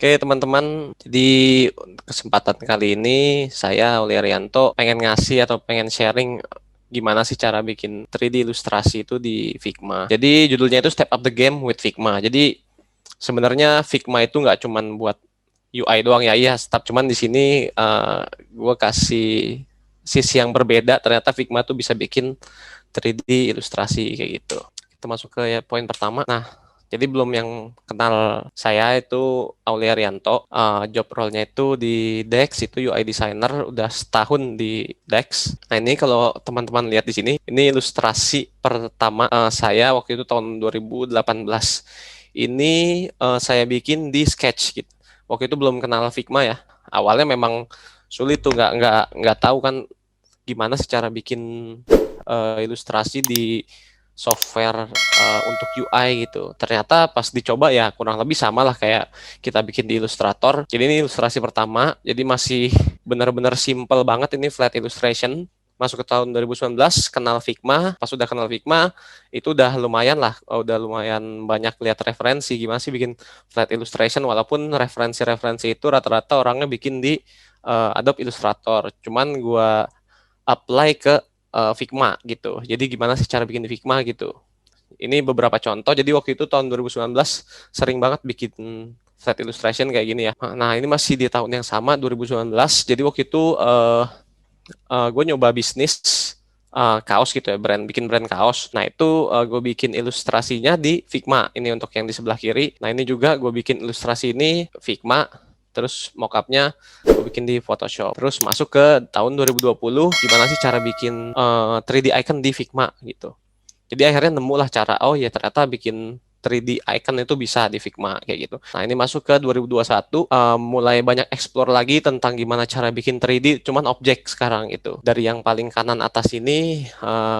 Oke teman-teman, jadi untuk kesempatan kali ini saya Aulia Rianto pengen ngasih atau pengen sharing gimana sih cara bikin 3D ilustrasi itu di Figma. Jadi judulnya itu Step Up the Game with Figma. Jadi sebenarnya Figma itu nggak cuman buat UI doang ya, iya, tetap cuman di sini gue kasih sisi yang berbeda. Ternyata Figma tuh bisa bikin 3D ilustrasi kayak gitu. Kita masuk ke poin pertama. Nah, jadi belum yang kenal saya itu Aulia Rianto. Job role-nya itu di Dex itu UI designer, udah setahun di Dex. Nah ini kalau teman-teman lihat di sini, ini ilustrasi pertama saya waktu itu tahun 2018. Ini saya bikin di Sketch gitu. Waktu itu belum kenal Figma ya. Awalnya memang sulit tuh, nggak tahu kan gimana secara bikin ilustrasi di software untuk UI gitu. Ternyata pas dicoba ya kurang lebih sama lah kayak kita bikin di Illustrator. Jadi ini ilustrasi pertama, jadi masih benar-benar simple banget, ini flat illustration. Masuk ke tahun 2019, kenal Figma. Pas udah kenal Figma, itu udah lumayan lah, udah lumayan banyak lihat referensi gimana sih bikin flat illustration, walaupun referensi-referensi itu rata-rata orangnya bikin di Adobe Illustrator. Cuman gua apply ke Figma gitu. Jadi gimana sih cara bikin di Figma gitu. Ini beberapa contoh. Jadi waktu itu tahun 2019 sering banget bikin flat illustration kayak gini ya. Nah, ini masih di tahun yang sama 2019. Jadi waktu itu gue nyoba bisnis kaos gitu ya, bikin brand kaos. Nah, itu gue bikin ilustrasinya di Figma. Ini untuk yang di sebelah kiri. Nah, ini juga gue bikin ilustrasi ini Figma. Terus mockupnya gue bikin di Photoshop. Terus masuk ke tahun 2020, gimana sih cara bikin 3D icon di Figma gitu. Jadi akhirnya nemulah cara, oh ya ternyata bikin 3D icon itu bisa di Figma kayak gitu. Nah ini masuk ke 2021, mulai banyak explore lagi tentang gimana cara bikin 3D, cuman objek sekarang itu. Dari yang paling kanan atas ini,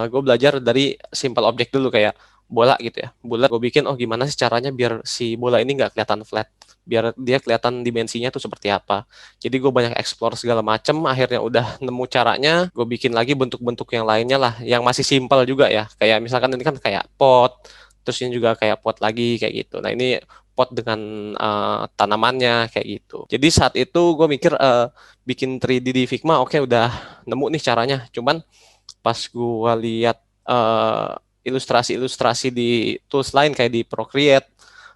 gue belajar dari simple objek dulu kayak bola gitu ya. Bola gue bikin, oh gimana sih caranya biar si bola ini nggak kelihatan flat, biar dia kelihatan dimensinya tuh seperti apa. Jadi gue banyak explore segala macem, akhirnya udah nemu caranya, gue bikin lagi bentuk-bentuk yang lainnya lah, yang masih simpel juga ya. Kayak misalkan ini kan kayak pot, terus ini juga kayak pot lagi kayak gitu. Nah ini pot dengan tanamannya kayak gitu. Jadi saat itu gue mikir bikin 3D di Figma, oke udah nemu nih caranya. Cuman pas gue lihat ilustrasi-ilustrasi di tools lain kayak di Procreate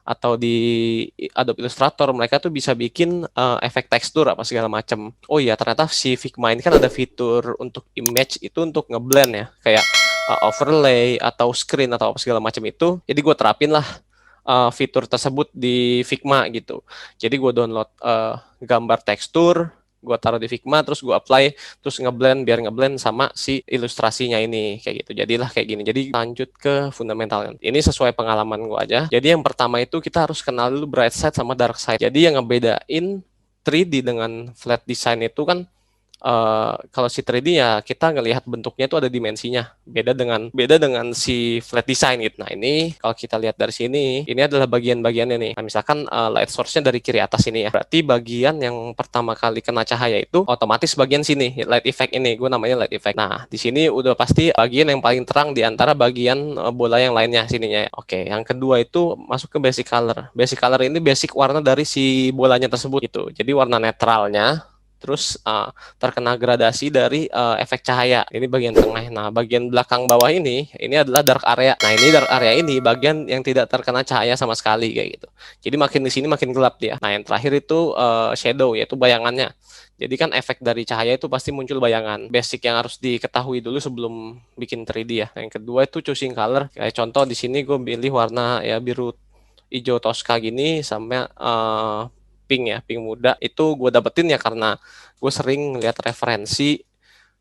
atau di Adobe Illustrator, mereka tuh bisa bikin efek tekstur apa segala macam. Oh iya, ternyata si Figma ini kan ada fitur untuk image itu untuk ngeblend ya, kayak overlay atau screen atau apa segala macam itu. Jadi gue terapin lah fitur tersebut di Figma gitu. Jadi gue download gambar tekstur, gue taruh di Figma, terus gue apply, terus ngeblend biar ngeblend sama si ilustrasinya ini kayak gitu. Jadilah kayak gini. Jadi lanjut ke fundamental. Ini sesuai pengalaman gue aja. Jadi yang pertama itu kita harus kenal dulu bright side sama dark side. Jadi yang ngebedain 3D dengan flat design itu kan kalau si 3D ya kita ngelihat bentuknya itu ada dimensinya, beda dengan si flat design gitu. Nah ini kalau kita lihat dari sini, ini adalah bagian-bagiannya nih. Nah misalkan light source-nya dari kiri atas ini ya, berarti bagian yang pertama kali kena cahaya itu otomatis bagian sini, light effect ini, gue namanya light effect. Nah di sini udah pasti bagian yang paling terang di antara bagian bola yang lainnya sininya. Oke, yang kedua itu masuk ke basic color. Basic color ini basic warna dari si bolanya tersebut gitu. Jadi warna netralnya, terus terkena gradasi dari efek cahaya. Ini bagian tengah. Nah, bagian belakang bawah ini adalah dark area. Nah, ini dark area ini bagian yang tidak terkena cahaya sama sekali kayak gitu. Jadi makin di sini makin gelap dia. Nah, yang terakhir itu shadow, yaitu bayangannya. Jadi kan efek dari cahaya itu pasti muncul bayangan. Basic yang harus diketahui dulu sebelum bikin 3D ya. Nah, yang kedua itu choosing color. Kayak contoh di sini gue pilih warna ya biru hijau toska gini sampai pink ya, pink muda. Itu gue dapetin ya karena gue sering lihat referensi.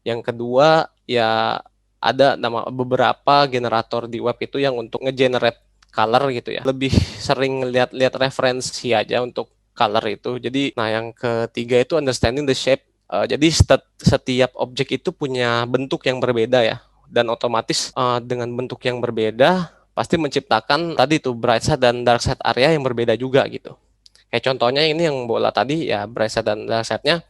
Yang kedua ya ada beberapa generator di web itu yang untuk ngegenerate color gitu ya. Lebih sering lihat-lihat referensi aja untuk color itu. Jadi nah yang ketiga itu understanding the shape. Jadi setiap objek itu punya bentuk yang berbeda ya. Dan otomatis dengan bentuk yang berbeda pasti menciptakan tadi tuh bright side dan dark side area yang berbeda juga gitu. Kayak contohnya ini yang bola tadi ya, bright side dan dark side-nya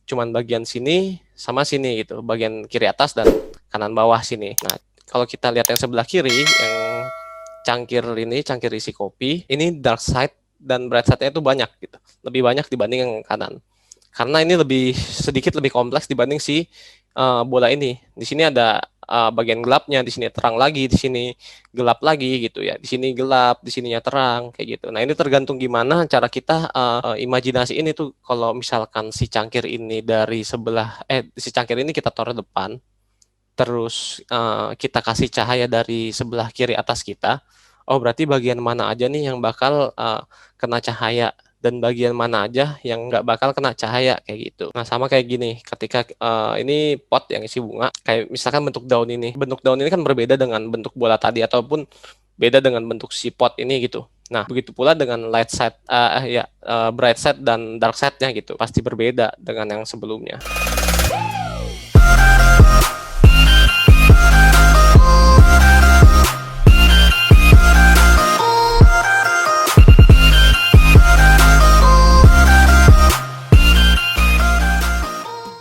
cuman bagian sini sama sini gitu, bagian kiri atas dan kanan bawah sini. Nah, kalau kita lihat yang sebelah kiri, yang cangkir isi kopi, ini dark side dan bright side-nya itu banyak gitu. Lebih banyak dibanding yang kanan. Karena ini sedikit lebih kompleks dibanding si bola ini. Di sini ada bagian gelapnya, di sini terang lagi, di sini gelap lagi gitu ya. Di sini gelap, di sininya terang kayak gitu. Nah, ini tergantung gimana cara kita imajinasi ini tuh. Kalau misalkan si cangkir ini dari sebelah si cangkir ini kita taruh depan, terus kita kasih cahaya dari sebelah kiri atas kita. Oh, berarti bagian mana aja nih yang bakal kena cahaya dan bagian mana aja yang nggak bakal kena cahaya kayak gitu. Nah, sama kayak gini, ketika ini pot yang isi bunga, kayak misalkan bentuk daun ini. Bentuk daun ini kan berbeda dengan bentuk bola tadi ataupun beda dengan bentuk si pot ini gitu. Nah, begitu pula dengan light side, bright side dan dark side-nya gitu. Pasti berbeda dengan yang sebelumnya.